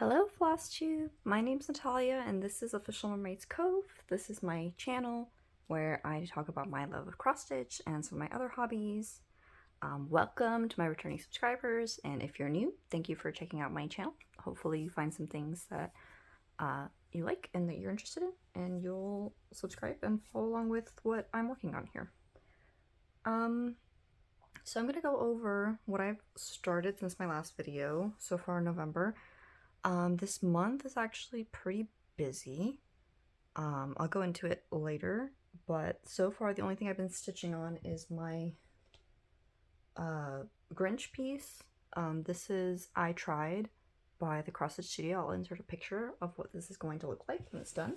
Hello Flosstube, my name's Natalia and this is Official Mermaids Cove. This is my channel where I talk about my love of cross stitch and some of my other hobbies. Welcome to my returning subscribers, and if you're new, thank you for checking out my channel. Hopefully you find some things that you like and that you're interested in, and you'll subscribe and follow along with what I'm working on here. So I'm going to go over what I've started since my last video so far in November. This month is actually pretty busy. I'll go into it later, but so far the only thing I've been stitching on is my Grinch piece. This is I Tried by the Cross Stitch Studio. I'll insert a picture of what this is going to look like when it's done.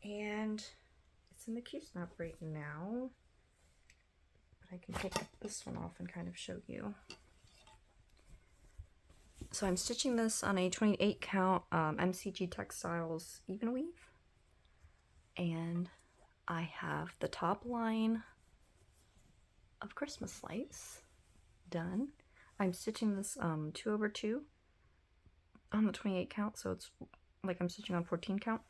And it's in the Q-snap right now, but I can take this one off and kind of show you. So I'm stitching this on a 28 count MCG Textiles even weave, and I have the top line of Christmas lights done. I'm stitching this 2/2 on the 28 count, so it's like I'm stitching on 14 count.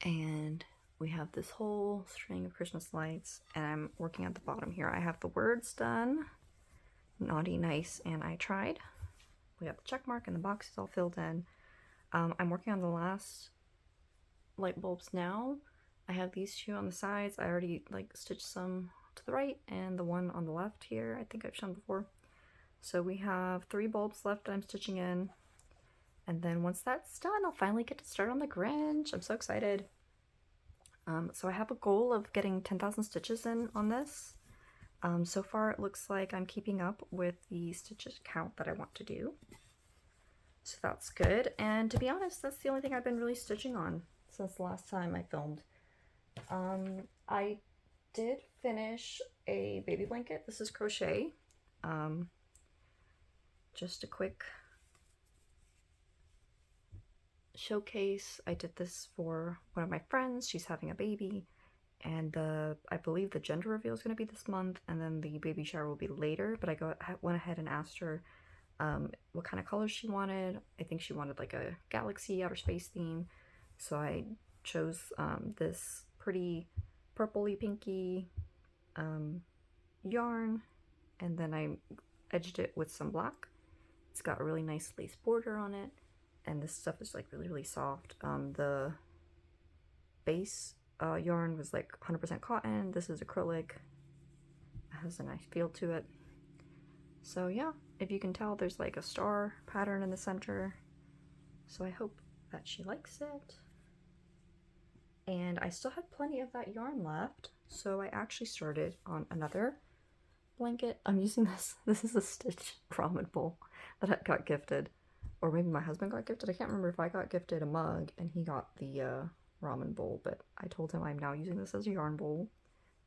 And we have this whole string of Christmas lights, and I'm working at the bottom here. I have the words done. Naughty, nice, and I tried. We got the check mark and the box is all filled in. I'm working on the last light bulbs now. I have these two on the sides. I already stitched some to the right and the one on the left here. I think I've shown before. So we have 3 bulbs left that I'm stitching in. And then once that's done, I'll finally get to start on the Grinch. I'm so excited. So I have a goal of getting 10,000 stitches in on this. So far it looks like I'm keeping up with the stitches count that I want to do. So that's good. And to be honest, that's the only thing I've been really stitching on since the last time I filmed. I did finish a baby blanket. This is crochet. Just a quick showcase. I did this for one of my friends. She's having a baby. And I believe the gender reveal is going to be this month, and then the baby shower will be later, but I went ahead and asked her what kind of colors she wanted. I think she wanted like a galaxy outer space theme, so I chose this pretty purpley pinky yarn, and then I edged it with some black. It's got a really nice lace border on it, and this stuff is like really soft. The base yarn was like 100% cotton. This is acrylic. It has a nice feel to it. So yeah, if you can tell, there's like a star pattern in the center. So I hope that she likes it. And I still had plenty of that yarn left, so I actually started on another blanket. I'm using this. This is a Stitch ramen bowl that I got gifted. Or maybe my husband got gifted. I can't remember if I got gifted a mug and he got the ramen bowl, but I told him I'm now using this as a yarn bowl,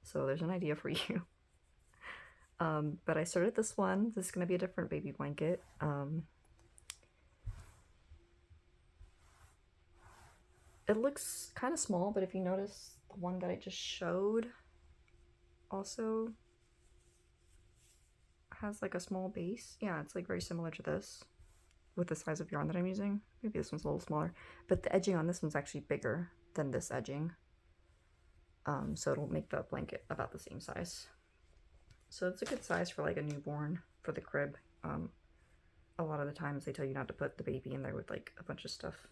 so there's an idea for you. But I started this one. This is going to be a different baby blanket. It looks kind of small, but if you notice, the one that I just showed also has like a small base. Yeah, it's like very similar to this with the size of yarn that I'm using. Maybe this one's a little smaller, but the edging on this one's actually bigger than this edging, so it'll make the blanket about the same size. So it's a good size for like a newborn for the crib. A lot of the times they tell you not to put the baby in there with like a bunch of stuff,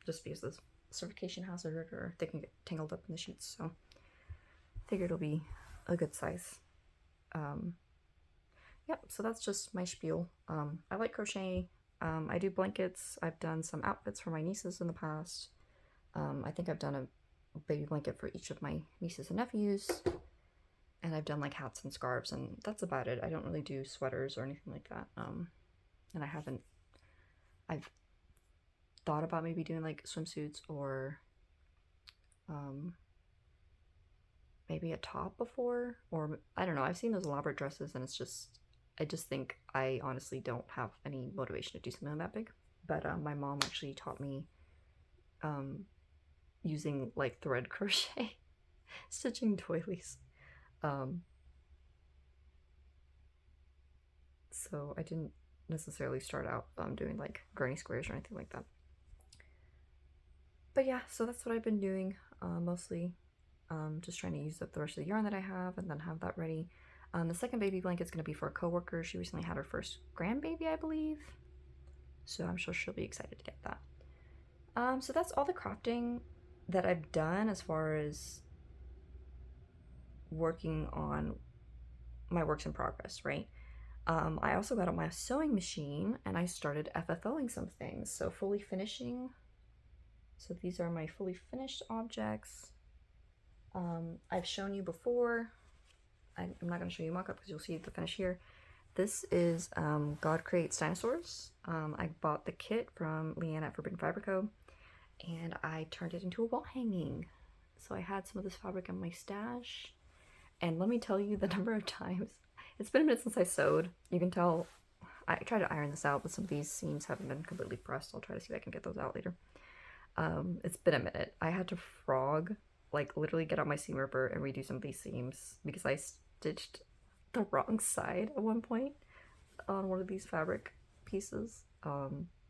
just because of suffocation hazard or they can get tangled up in the sheets. So I figured it'll be a good size. Yep, so that's just my spiel. I like crochet. I do blankets. I've done some outfits for my nieces in the past. I think I've done a baby blanket for each of my nieces and nephews. And I've done like hats and scarves, and that's about it. I don't really do sweaters or anything like that. And I've thought about maybe doing like swimsuits or maybe a top before, or I don't know. I've seen those elaborate dresses and I just think I honestly don't have any motivation to do something that big. But my mom actually taught me using like thread crochet, stitching doilies. so I didn't necessarily start out doing like granny squares or anything like that. But yeah, so that's what I've been doing, mostly just trying to use up the rest of the yarn that I have and then have that ready. The second baby blanket is going to be for a coworker. She recently had her first grandbaby, I believe, so I'm sure she'll be excited to get that. So that's all the crafting that I've done as far as working on my works in progress, right? I also got out my sewing machine and I started FFOing some things, so fully finishing. So these are my fully finished objects. I've shown you before. I'm not going to show you mock-up because you'll see the finish here. This is God Creates Dinosaurs. I bought the kit from Leanne at Forbidden Fiber Co. and I turned it into a wall hanging. So I had some of this fabric in my stash, and let me tell you the number of times. It's been a minute since I sewed. You can tell I tried to iron this out, but some of these seams haven't been completely pressed. I'll try to see if I can get those out later. It's been a minute. I had to frog, like literally get out my seam ripper and redo some of these seams because I stitched the wrong side at one point on one of these fabric pieces.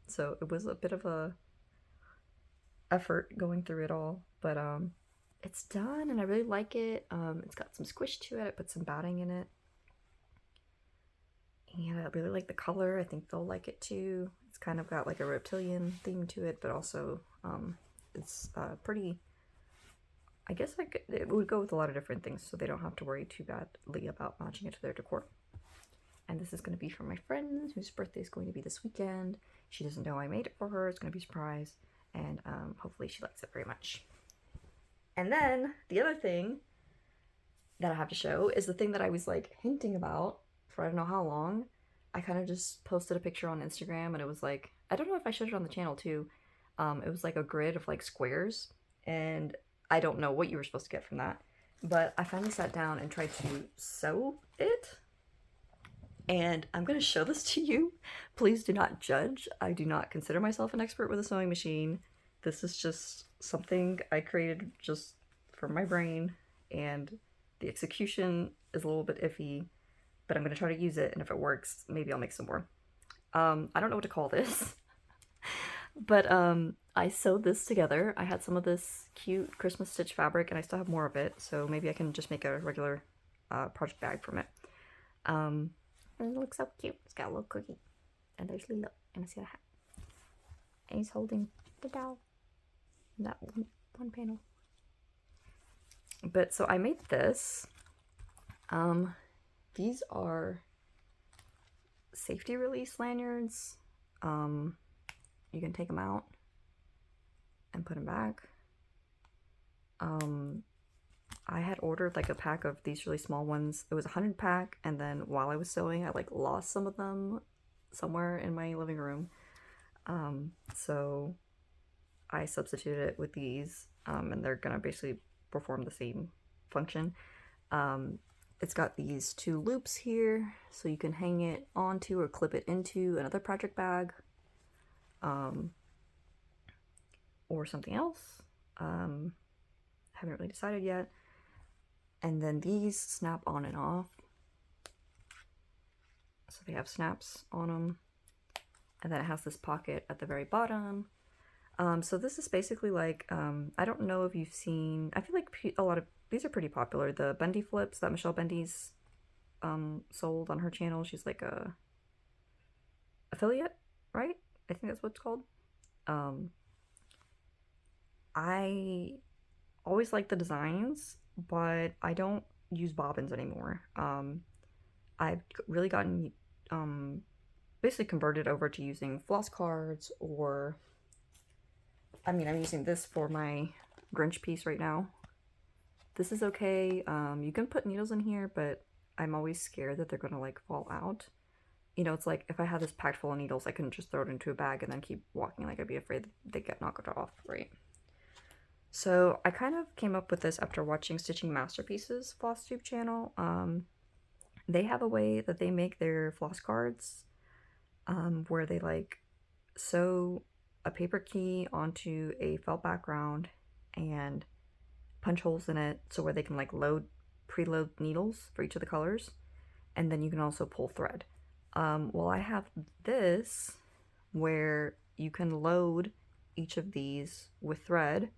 So it was a bit of a effort going through it all, but it's done and I really like it. It's got some squish to it. I put some batting in it. And I really like the color. I think they'll like it too. It's kind of got like a reptilian theme to it, but also it's pretty, I guess it would go with a lot of different things, so they don't have to worry too badly about matching it to their decor. And this is going to be for my friend whose birthday is going to be this weekend. She doesn't know I made it for her. It's going to be a surprise, and hopefully she likes it very much. And then the other thing that I have to show is the thing that I was like hinting about for I don't know how long. I kind of just posted a picture on Instagram and it was like, I don't know if I showed it on the channel too. It was like a grid of like squares, and I don't know what you were supposed to get from that, but I finally sat down and tried to sew it, and I'm going to show this to you. Please do not judge. I do not consider myself an expert with a sewing machine. This is just something I created just from my brain, and the execution is a little bit iffy, but I'm going to try to use it, and if it works, maybe I'll make some more. I don't know what to call this, but I sewed this together. I had some of this cute Christmas stitch fabric, and I still have more of it, so maybe I can just make a regular project bag from it. And it looks so cute. It's got a little cookie, and there's Lilo, and I see a hat, and he's holding the doll in that one panel. But so I made this. These are safety release lanyards. You can take them out and put them back. I had ordered like a pack of these really small ones. It was a 100 pack, and then while I was sewing I like lost some of them somewhere in my living room. So I substituted it with these, and they're gonna basically perform the same function. It's got these two loops here, so you can hang it onto or clip it into another project bag, or something else. Haven't really decided yet. And then these snap on and off, so they have snaps on them, and then it has this pocket at the very bottom. So this is basically like, I don't know if you've seen, I feel like a lot of these are pretty popular. The bendy flips that Michelle Bendy's sold on her channel. She's like a affiliate, right? I think that's what it's called. I always like the designs, but I don't use bobbins anymore. I've really gotten basically converted over to using floss cards, or I mean, I'm using this for my Grinch piece right now. This is okay. You can put needles in here, but I'm always scared that they're gonna like fall out. You know, it's like if I had this packed full of needles, I couldn't just throw it into a bag and then keep walking. Like I'd be afraid they get knocked off, right? So I kind of came up with this after watching Stitching Masterpieces Flosstube channel. They have a way that they make their floss cards, where they like sew a paper key onto a felt background and punch holes in it, so where they can like preload needles for each of the colors, and then you can also pull thread. Well, I have this where you can load each of these with thread.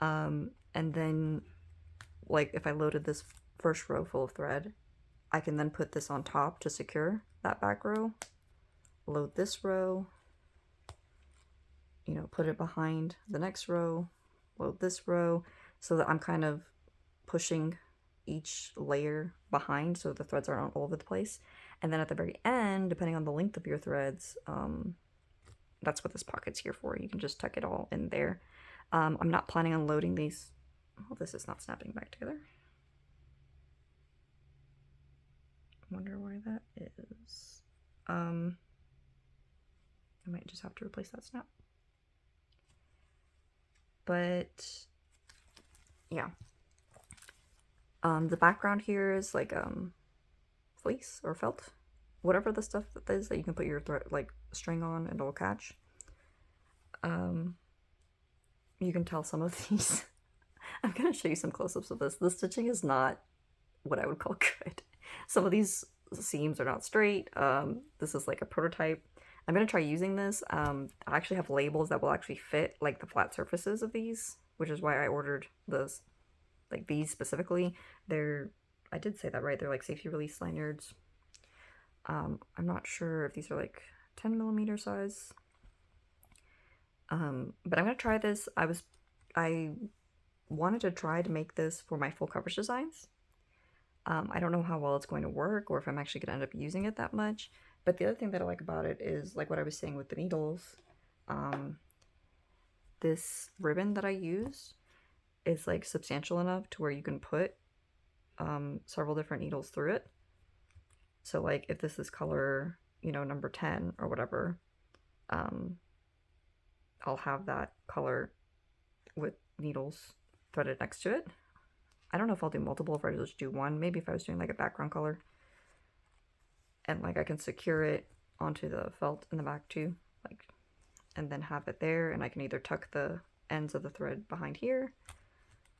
And then, like, if I loaded this first row full of thread, I can then put this on top to secure that back row. Load this row, you know, put it behind the next row, load this row, so that I'm kind of pushing each layer behind so the threads aren't all over the place. And then at the very end, depending on the length of your threads, that's what this pocket's here for. You can just tuck it all in there. I'm not planning on loading these. Oh, this is not snapping back together. I wonder why that is. I might just have to replace that snap. But yeah. The background here is like fleece or felt, whatever the stuff that is that you can put your like string on and it'll catch. You can tell some of these. I'm gonna show you some close-ups of this. The stitching is not what I would call good. Some of these seams are not straight. This is like a prototype. I'm gonna try using this. I actually have labels that will actually fit like the flat surfaces of these, which is why I ordered those. Like these specifically, I did say that right, they're like safety release lanyards. I'm not sure if these are like 10mm size. But I'm gonna try this. I wanted to try to make this for my full coverage designs. I don't know how well it's going to work or if I'm actually gonna end up using it that much. But the other thing that I like about it is like what I was saying with the needles. This ribbon that I use is like substantial enough to where you can put several different needles through it. So like if this is color, you know, number 10 or whatever, I'll have that color with needles threaded next to it. I don't know if I'll do multiple, if I just do one. Maybe if I was doing like a background color. And like I can secure it onto the felt in the back too, like, and then have it there, and I can either tuck the ends of the thread behind here,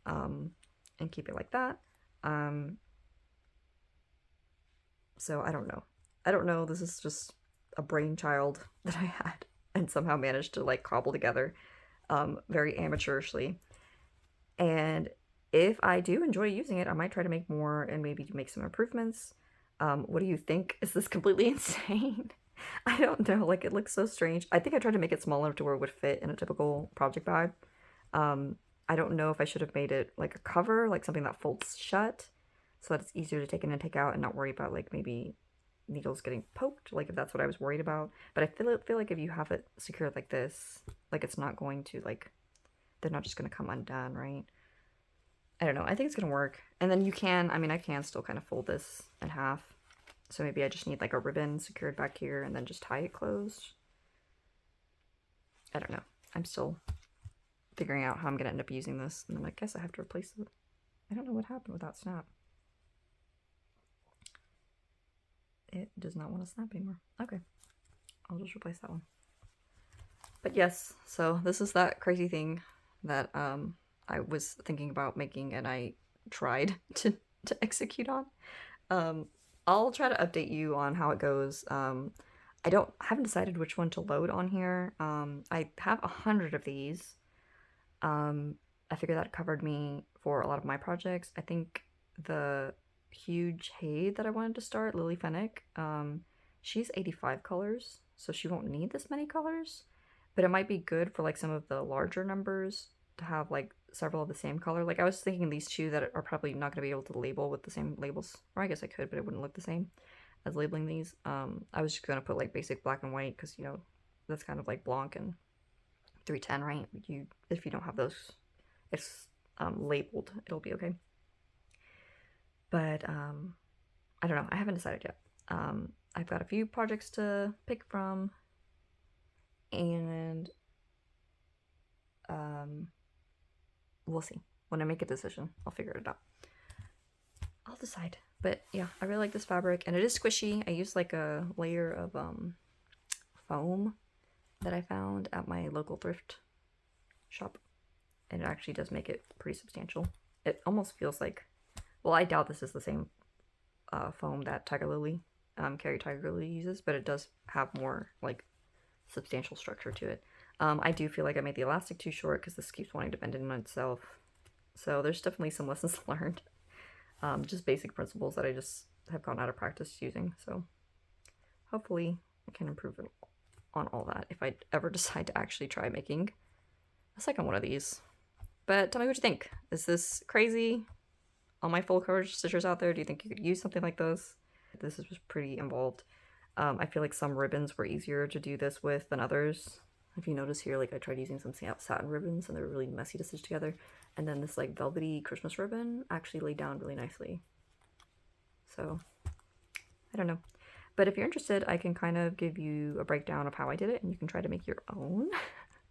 and keep it like that. So I don't know. This is just a brainchild that I had and somehow managed to like cobble together very amateurishly. And if I do enjoy using it, I might try to make more and maybe make some improvements. What do you think? Is this completely insane? I don't know, like it looks so strange. I think I tried to make it small enough to where it would fit in a typical project bag. I don't know if I should have made it like a cover, like something that folds shut, so that it's easier to take in and take out and not worry about like maybe needles getting poked, like if that's what I was worried about. But I feel like if you have it secured like this, like it's not going to like, they're not just going to come undone, right? I don't know. I think it's going to work. And then you can, I mean, I can still kind of fold this in half. So maybe I just need like a ribbon secured back here and then just tie it closed. I don't know. I'm still figuring out how I'm going to end up using this. And then I guess I have to replace it. I don't know what happened with that snap. It does not want to snap anymore. Okay. I'll just replace that one. But yes, so this is that crazy thing that I was thinking about making and I tried to execute on. I'll try to update you on how it goes. I haven't decided which one to load on here. I have 100 of these. I figured that covered me for a lot of my projects. I think the huge Haid that I wanted to start, Lily Fennick, she's 85 colors, so she won't need this many colors, but it might be good for like some of the larger numbers to have like several of the same color. Like I was thinking these two that are probably not going to be able to label with the same labels, or I guess I could, but it wouldn't look the same as labeling these. I was just going to put like basic black and white because, you know, that's kind of like Blanc and 310, right? If you don't have those, it's labeled, it'll be okay. But I don't know. I haven't decided yet. I've got a few projects to pick from, and we'll see. When I make a decision, I'll figure it out. I'll decide. But yeah, I really like this fabric, and it is squishy. I used like a layer of foam that I found at my local thrift shop, and it actually does make it pretty substantial. It almost feels like, well, I doubt this is the same foam that Tiger Lily Carrie Tiger Lily uses, but it does have more like substantial structure to it. I do feel like I made the elastic too short because this keeps wanting to bend in on itself. So there's definitely some lessons learned. Just basic principles that I just have gone out of practice using. So hopefully I can improve on all that if I ever decide to actually try making a second one of these. But tell me what you think. Is this crazy? All my full coverage stitchers out there, do you think you could use something like this? This is just pretty involved. I feel like some ribbons were easier to do this with than others. If you notice here, like I tried using some satin ribbons and they're really messy to stitch together. And then this like velvety Christmas ribbon actually laid down really nicely. So, I don't know. But if you're interested, I can kind of give you a breakdown of how I did it and you can try to make your own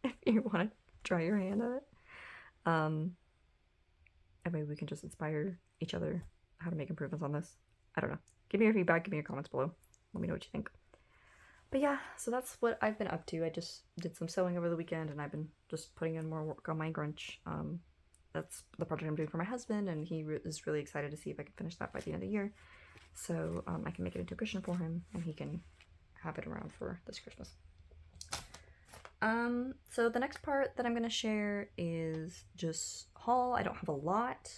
if you want to try your hand at it. And maybe we can just inspire each other how to make improvements on this. I don't know. Give me your feedback, give me your comments below. Let me know what you think. But yeah, so that's what I've been up to. I just did some sewing over the weekend and I've been just putting in more work on my Grinch. That's the project I'm doing for my husband and he is really excited to see if I can finish that by the end of the year. So I can make it into a cushion for him and he can have it around for this Christmas. So the next part that I'm going to share is just haul. I don't have a lot.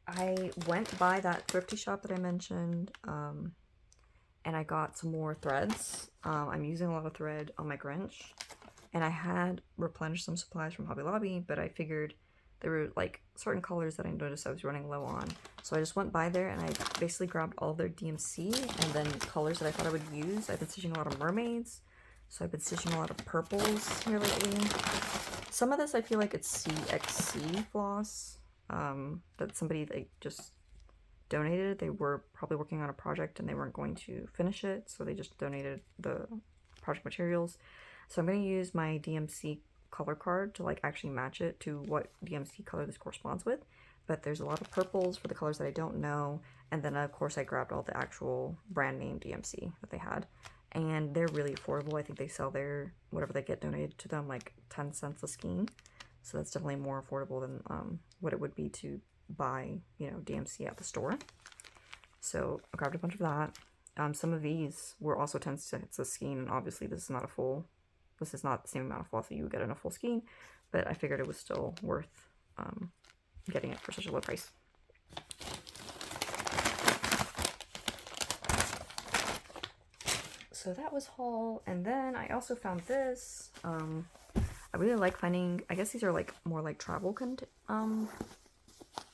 I went by that thrifty shop that I mentioned, and I got some more threads. I'm using a lot of thread on my Grinch, and I had replenished some supplies from Hobby Lobby, but I figured there were like certain colors that I noticed I was running low on. So I just went by there and I basically grabbed all their DMC and then colors that I thought I would use. I've been stitching a lot of mermaids, so I've been stitching a lot of purples here lately. Some of this I feel like it's CXC floss that somebody they just donated. They were probably working on a project and they weren't going to finish it, so they just donated the project materials. So I'm going to use my DMC color card to like actually match it to what DMC color this corresponds with. But there's a lot of purples for the colors that I don't know, and then of course I grabbed all the actual brand name DMC that they had, and they're really affordable. I think they sell their whatever they get donated to them like 10 cents a skein, so that's definitely more affordable than what it would be to buy, you know, DMC at the store. So I grabbed a bunch of that. Some of these were also 10 cents a skein, and obviously this is not the same amount of floss that you would get in a full skein, but I figured it was still worth getting it for such a low price. So that was haul, and then I also found this. I really like finding, I guess these are like more like travel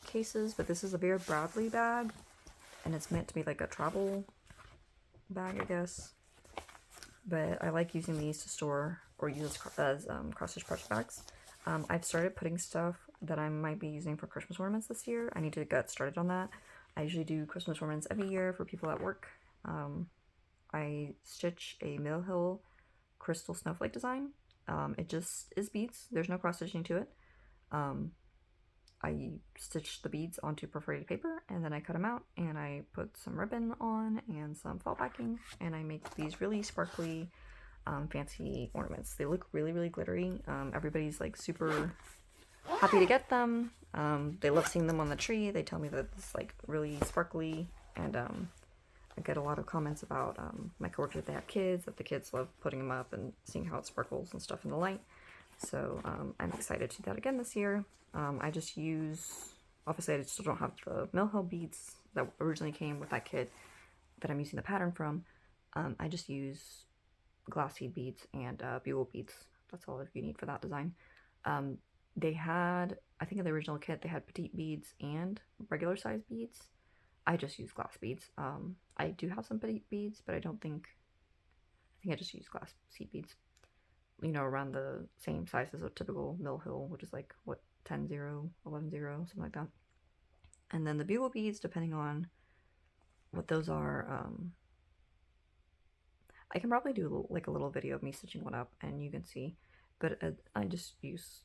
cases, but this is a Vera Bradley bag, and it's meant to be like a travel bag, I guess. But I like using these to store or use as cross-stitch project bags. I've started putting stuff that I might be using for Christmas ornaments this year. I need to get started on that. I usually do Christmas ornaments every year for people at work. I stitch a Mill Hill crystal snowflake design. It just is beads. There's no cross-stitching to it. I stitch the beads onto perforated paper and then I cut them out and I put some ribbon on and some felt backing and I make these really sparkly fancy ornaments. They look really, really glittery. Everybody's like super happy to get them. They love seeing them on the tree. They tell me that it's like really sparkly, and I get a lot of comments about my coworkers if they have kids, that the kids love putting them up and seeing how it sparkles and stuff in the light. So I'm excited to do that again this year. I just use, obviously I still don't have the Mill Hill beads that originally came with that kit that I'm using the pattern from. I just use glass seed beads and bugle beads. That's all you need for that design. They had, I think in the original kit, they had petite beads and regular size beads. I just use glass beads. I do have some petite beads, but I think I just use glass seed beads. You know, around the same size as a typical Mill Hill, which is like, what, 10-0, 11-0, something like that. And then the bugle beads, depending on what those are, I can probably do like a little video of me stitching one up and you can see, but I just use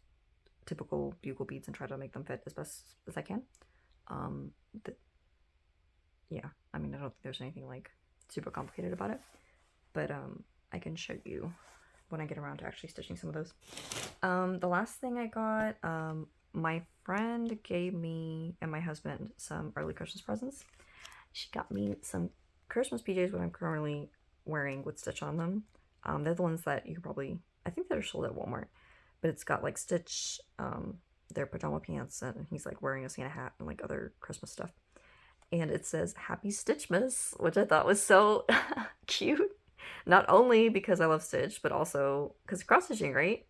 typical bugle beads and try to make them fit as best as I can. Yeah, I mean, I don't think there's anything like super complicated about it, but I can show you when I get around to actually stitching some of those. The last thing I got, my friend gave me and my husband some early Christmas presents. She got me some Christmas PJs, what I'm currently wearing with Stitch on them. They're the ones that you could probably, I think they're sold at Walmart, but it's got like Stitch, their pajama pants, and he's like wearing a Santa hat and like other Christmas stuff. And it says Happy Stitchmas, which I thought was so cute. Not only because I love Stitch, but also because cross stitching, right?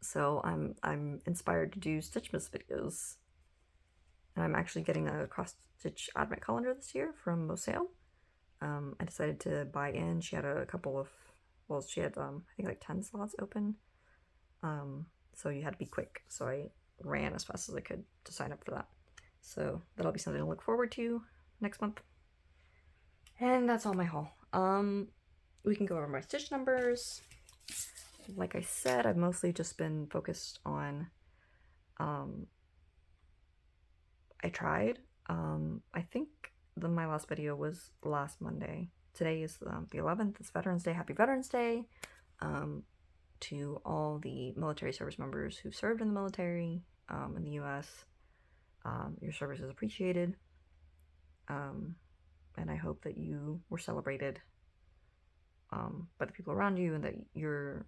So I'm inspired to do Stitchmas videos. And I'm actually getting a cross stitch advent calendar this year from Mosale. I decided to buy in. She had a couple of, well, she had I think like 10 slots open. So you had to be quick. So I ran as fast as I could to sign up for that. So that'll be something to look forward to next month. And that's all my haul. We can go over my stitch numbers. Like I said, I've mostly just been focused on, I tried. I think my last video was last Monday. Today is the 11th. It's Veterans Day. Happy Veterans Day to all the military service members who served in the military in the U.S. Your service is appreciated. And I hope that you were celebrated by the people around you and that you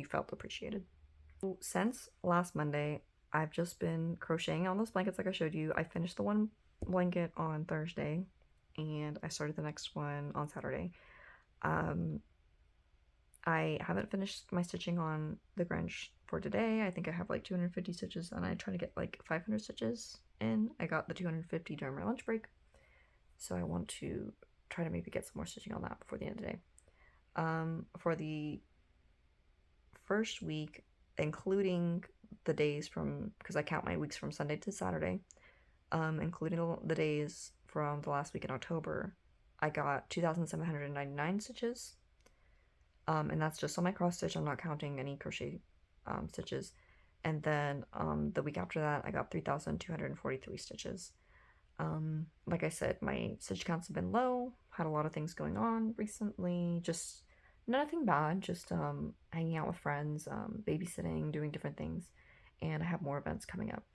felt appreciated. Since last Monday, I've just been crocheting on those blankets like I showed you. I finished the one blanket on Thursday and I started the next one on Saturday. I haven't finished my stitching on the Grinch for today. I think I have like 250 stitches and I try to get like 500 stitches in. I got the 250 during my lunch break. So I want to try to maybe get some more stitching on that before the end of the day. For the first week, including the days from, because I count my weeks from Sunday to Saturday, including the days from the last week in October, I got 2,799 stitches. And that's just on my cross stitch. I'm not counting any crochet stitches. And then the week after that, I got 3,243 stitches. Like I said, my stitch counts have been low, had a lot of things going on recently, just nothing bad, just hanging out with friends, babysitting, doing different things, and I have more events coming up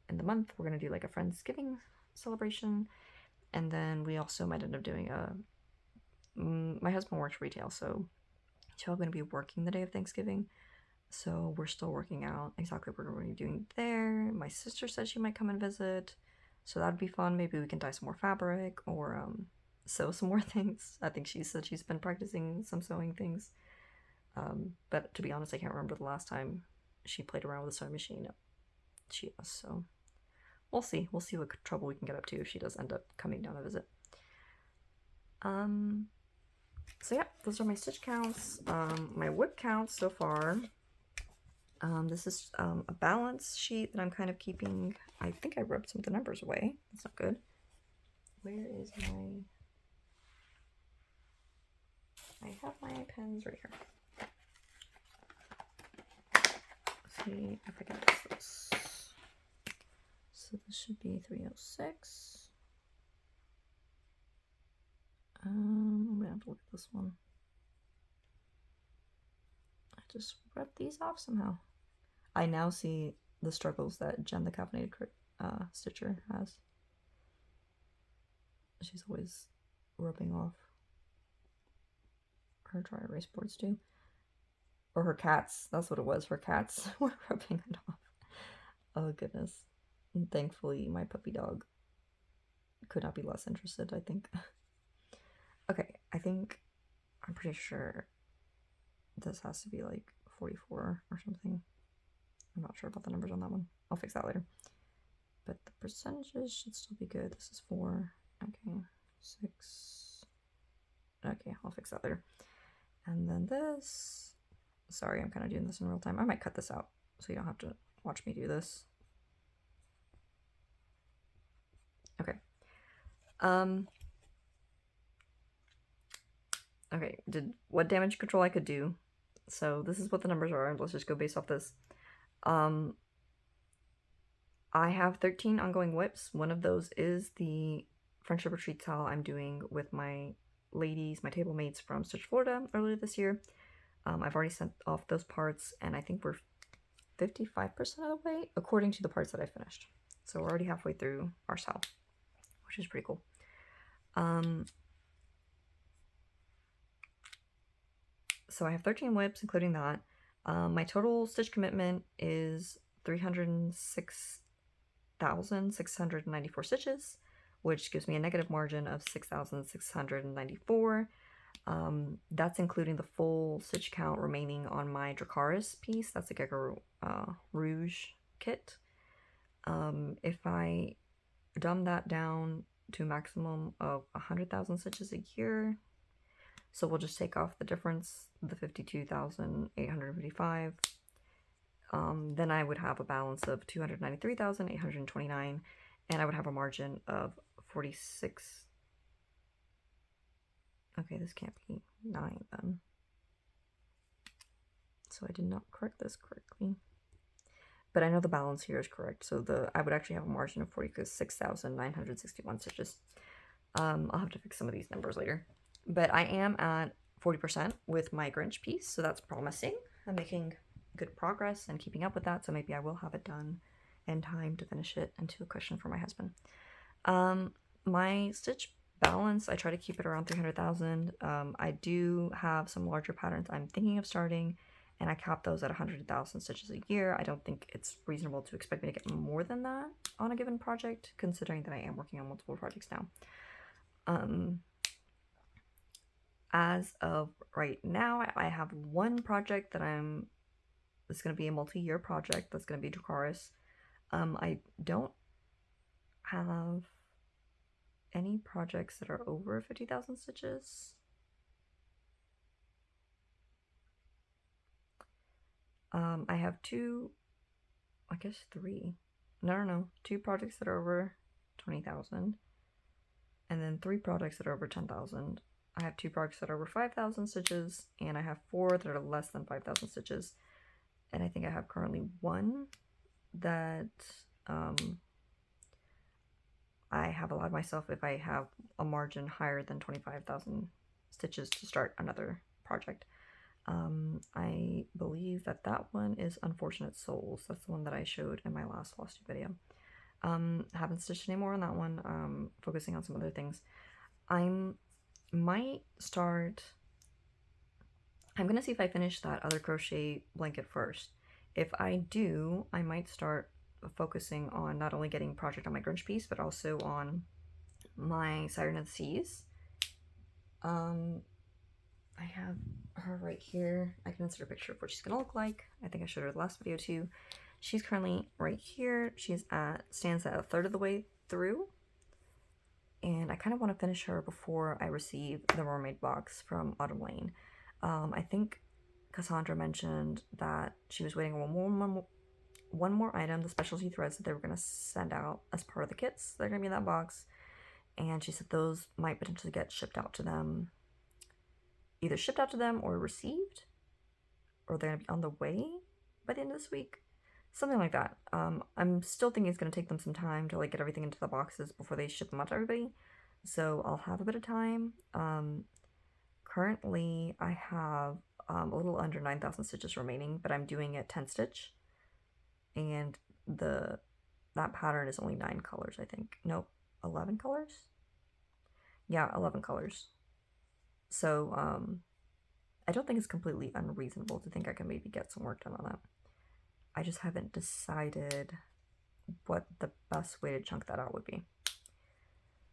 in the month. We're going to do like a Friendsgiving celebration, and then we also might end up doing my husband works retail, so he's probably going to be working the day of Thanksgiving, so we're still working out exactly what we're going to be doing there. My sister said she might come and visit. So that'd be fun. Maybe we can dye some more fabric or sew some more things. I think she said she's been practicing some sewing things. But to be honest, I can't remember the last time she played around with a sewing machine. She does, so we'll see. We'll see what trouble we can get up to if she does end up coming down to visit. So yeah, those are my stitch counts. My whip counts so far. This is a balance sheet that I'm kind of keeping. I think I rubbed some of the numbers away. That's not good. Where is I have my pens right here. Let's see if I can fix this. So this should be 306. I'm gonna have to look at this one. I just rubbed these off somehow. I now see the struggles that Jen the Caffeinated Stitcher has. She's always rubbing off her dry erase boards too. Or her cats. That's what it was. Her cats were rubbing it off. Oh goodness. And thankfully my puppy dog could not be less interested, I think. Okay, I'm pretty sure this has to be like 44 or something. I'm not sure about the numbers on that one. I'll fix that later. But the percentages should still be good. This is 4. Okay, 6. Okay, I'll fix that later. And then this. Sorry, I'm kind of doing this in real time. I might cut this out so you don't have to watch me do this. Okay. Okay, what damage control I could do. So this is what the numbers are. Let's just go based off this. I have 13 ongoing whips. One of those is the Friendship Retreat towel I'm doing with my ladies, my table mates from Stitch, Florida earlier this year. I've already sent off those parts and I think we're 55% of the way according to the parts that I finished. So we're already halfway through our towel, which is pretty cool. So I have 13 whips, including that. My total stitch commitment is 306,694 stitches, which gives me a negative margin of 6,694. That's including the full stitch count remaining on my Dracaris piece. That's the Gecko Rouge kit. If I dumb that down to a maximum of 100,000 stitches a year, so we'll just take off the difference, the 52,855. Then I would have a balance of 293,829, and I would have a margin of 46. Okay, this can't be 9 then. So I did not correct this correctly. But I know the balance here is correct. So I would actually have a margin of 46,961 stitches. I'll have to fix some of these numbers later. But I am at 40% with my Grinch piece, so that's promising. I'm making good progress and keeping up with that, so maybe I will have it done in time to finish it into a cushion for my husband. My stitch balance, I try to keep it around 300,000. I do have some larger patterns I'm thinking of starting, and I cap those at 100,000 stitches a year. I don't think it's reasonable to expect me to get more than that on a given project, considering that I am working on multiple projects now. As of right now, I have one project that it's going to be a multi-year project. That's going to be Dracaris. I don't have any projects that are over 50,000 stitches. I have two, I guess 3. No, 2 projects that are over 20,000, and then 3 projects that are over 10,000. I have 2 projects that are over 5,000 stitches, and I have 4 that are less than 5,000 stitches. And I think I have currently 1 that I have allowed myself, if I have a margin higher than 25,000 stitches, to start another project. I believe that one is Unfortunate Souls. That's the one that I showed in my last Flosstube video. Haven't stitched anymore on that one, focusing on some other things. I'm gonna see if I finish that other crochet blanket first. If I do, I might start focusing on not only getting project on my Grinch piece, but also on my Siren of the Seas. I have her right here. I can insert a picture of what she's gonna look like. I think I showed her the last video too. She's currently right here. Stands at a third of the way through. And I kind of want to finish her before I receive the mermaid box from Autumn Lane. I think Cassandra mentioned that she was waiting on one more item, the specialty threads that they were going to send out as part of the kits that are going to be in that box. And she said those might potentially get shipped out to them. Either shipped out to them or received. Or they're going to be on the way by the end of this week. Something like that. I'm still thinking it's going to take them some time to get everything into the boxes before they ship them out to everybody. So I'll have a bit of time. Currently, I have a little under 9,000 stitches remaining, but I'm doing it 10 stitch. And that pattern is only 9 colors, I think. Nope, 11 colors? Yeah, 11 colors. So I don't think it's completely unreasonable to think I can maybe get some work done on that. I just haven't decided what the best way to chunk that out would be.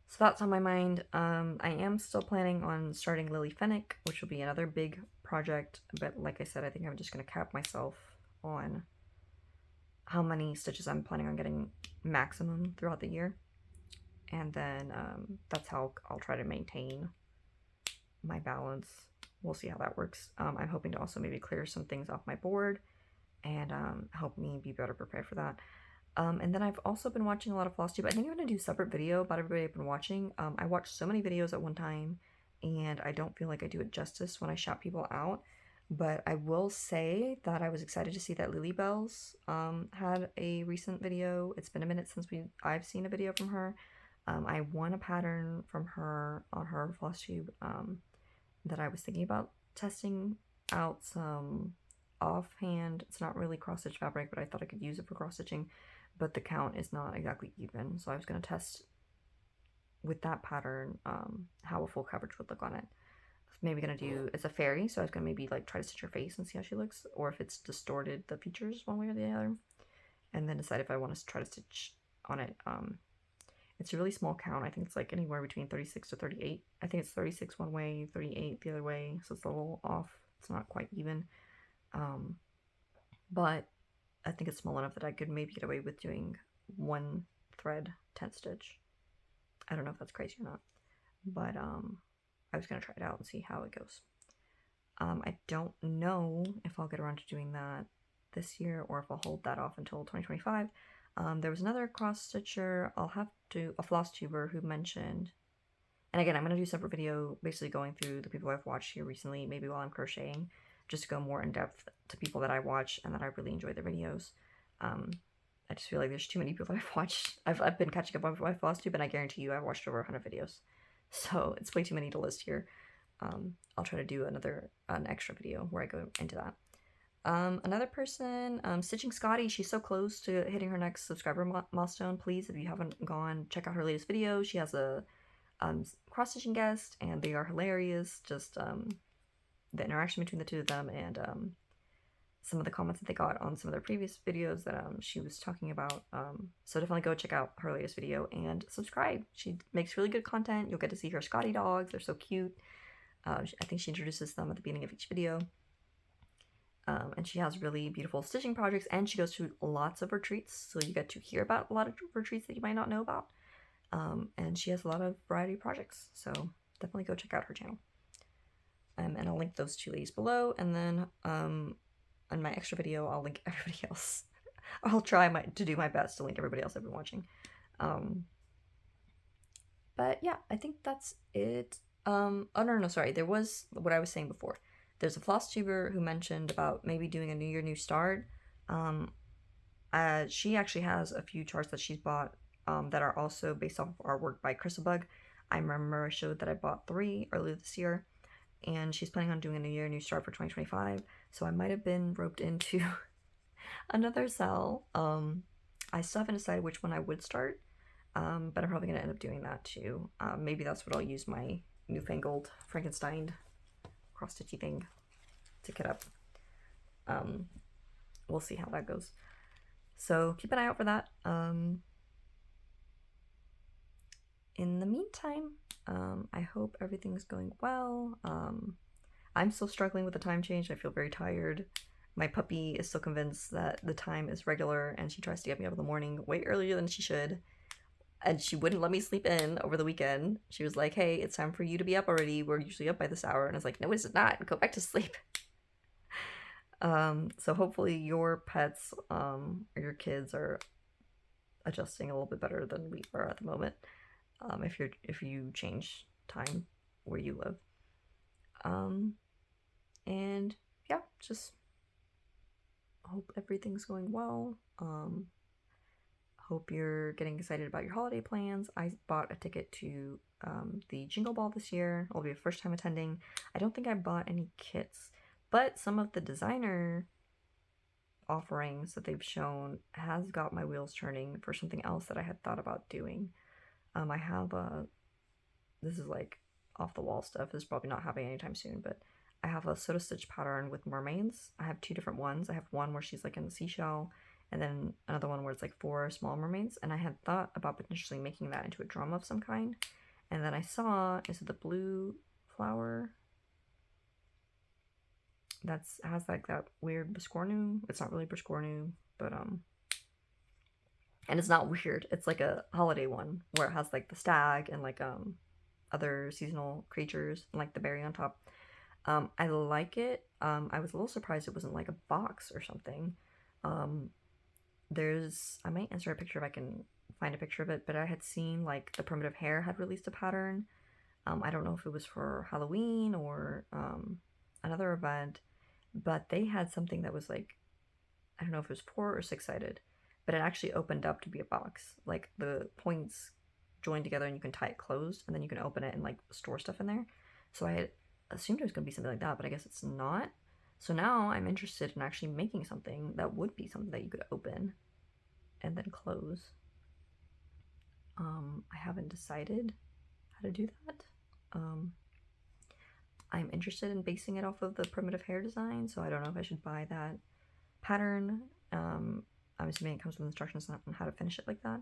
So that's on my mind. I am still planning on starting Lily Fennec, which will be another big project. But like I said, I think I'm just going to cap myself on how many stitches I'm planning on getting maximum throughout the year. And then that's how I'll try to maintain my balance. We'll see how that works. I'm hoping to also maybe clear some things off my board and help me be better prepared for that. And then I've also been watching a lot of Flosstube. I think I'm going to do a separate video about everybody I've been watching. I watched so many videos at one time, and I don't feel like I do it justice when I shout people out. But I will say that I was excited to see that Lily Bells had a recent video. It's been a minute since I've seen a video from her. I won a pattern from her on her Flosstube that I was thinking about testing out some offhand. It's not really cross-stitch fabric, but I thought I could use it for cross-stitching, but the count is not exactly even, so I was going to test with that pattern, how a full coverage would look on it. Maybe gonna do, it's a fairy, so I was gonna maybe like try to stitch her face and see how she looks, or if it's distorted the features one way or the other, and then decide if I want to try to stitch on it. It's a really small count. I think it's like anywhere between 36 to 38. I think it's 36 one way, 38 the other way, so it's a little off. It's not quite even, but I think it's small enough that I could maybe get away with doing one thread 10 stitch. I don't know if that's crazy or not, but I was gonna try it out and see how it goes. I don't know if I'll get around to doing that this year or if I'll hold that off until 2025. There was another cross stitcher, a Flosstuber, who mentioned, and again, I'm going to do a separate video basically going through the people I've watched here recently, maybe while I'm crocheting, just to go more in depth to people that I watch and that I really enjoy their videos. I just feel like there's too many people that I've watched. I've been catching up on my Flosstube, and I guarantee you I've watched over 100 videos. So it's way too many to list here. I'll try to do an extra video where I go into that. Another person, Stitching Scotty, she's so close to hitting her next subscriber milestone. Please, if you haven't gone, check out her latest video. She has a cross-stitching guest, and they are hilarious. Just the interaction between the two of them, and some of the comments that they got on some of their previous videos that she was talking about. So definitely go check out her latest video and subscribe. She makes really good content. You'll get to see her Scotty dogs. They're so cute. I think she introduces them at the beginning of each video. And she has really beautiful stitching projects, and she goes to lots of retreats, so you get to hear about a lot of retreats that you might not know about. And she has a lot of variety of projects, so definitely go check out her channel. And I'll link those two ladies below, and then on my extra video, I'll link everybody else. I'll try to do my best to link everybody else I've been watching. But yeah, I think that's it. Oh no, sorry, there was what I was saying before. There's a Flosstuber who mentioned about maybe doing a New Year, New Start. She actually has a few charts that she's bought that are also based off of artwork by Crystalbug. I remember I showed that I bought 3 earlier this year, and she's planning on doing a New Year, New Start for 2025. So I might have been roped into another sell. I still haven't decided which one I would start, but I'm probably going to end up doing that too. Maybe that's what I'll use my newfangled Frankenstein cross-stitchy thing to get up. We'll see how that goes. So keep an eye out for that. In the meantime, I hope everything's going well. I'm still struggling with the time change. I feel very tired. My puppy is still convinced that the time is regular, and she tries to get me up in the morning way earlier than she should. And she wouldn't let me sleep in over the weekend. She was like, hey, it's time for you to be up already. We're usually up by this hour. And I was like, no, it's not. Go back to sleep. So hopefully your pets or your kids are adjusting a little bit better than we are at the moment. If you change time where you live. And yeah, just hope everything's going well. Hope you're getting excited about your holiday plans. I bought a ticket to the Jingle Ball this year. It'll be a first time attending. I don't think I bought any kits, but some of the designer offerings that they've shown has got my wheels turning for something else that I had thought about doing. I have this is like off the wall stuff. This is probably not happening anytime soon, but I have a soda stitch pattern with mermaids. I have 2 different ones. I have one where she's like in the seashell, and then another one where it's like 4 small mermaids, and I had thought about potentially making that into a drum of some kind. And then I saw, is it the blue flower? Has like that weird biscornu. It's not really biscornu, but and it's not weird. It's like a holiday one where it has like the stag and like other seasonal creatures and like the berry on top. I like it. I was a little surprised it wasn't like a box or something. I might insert a picture if I can find a picture of it, but I had seen like the Primitive Hare had released a pattern. I don't know if it was for Halloween or another event, but they had something that was like, I don't know if it was 4 or 6-sided, but it actually opened up to be a box. Like the points join together and you can tie it closed, and then you can open it and like store stuff in there. So I had assumed it was going to be something like that, but I guess it's not. So now I'm interested in actually making something that would be something that you could open and then close. I haven't decided. how to do that. I'm interested in basing it off of the primitive hair design, so I don't know if I should buy that pattern. I'm assuming it comes with instructions on how to finish it like that.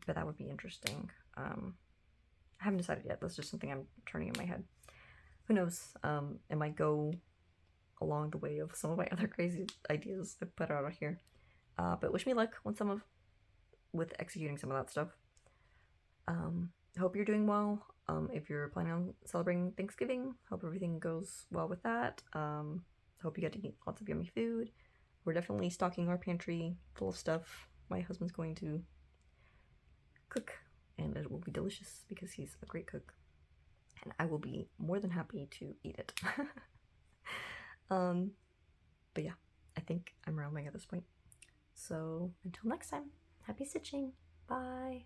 But that would be interesting. I haven't decided yet. That's just something I'm turning in my head. Who knows? It might go along the way of some of my other crazy ideas I put out here. But wish me luck with executing some of that stuff. Hope you're doing well. If you're planning on celebrating Thanksgiving, hope everything goes well with that. Hope you get to eat lots of yummy food. We're definitely stocking our pantry full of stuff. My husband's going to cook, and it will be delicious because he's a great cook. And I will be more than happy to eat it. But yeah, I think I'm rambling at this point. So until next time, happy stitching. Bye.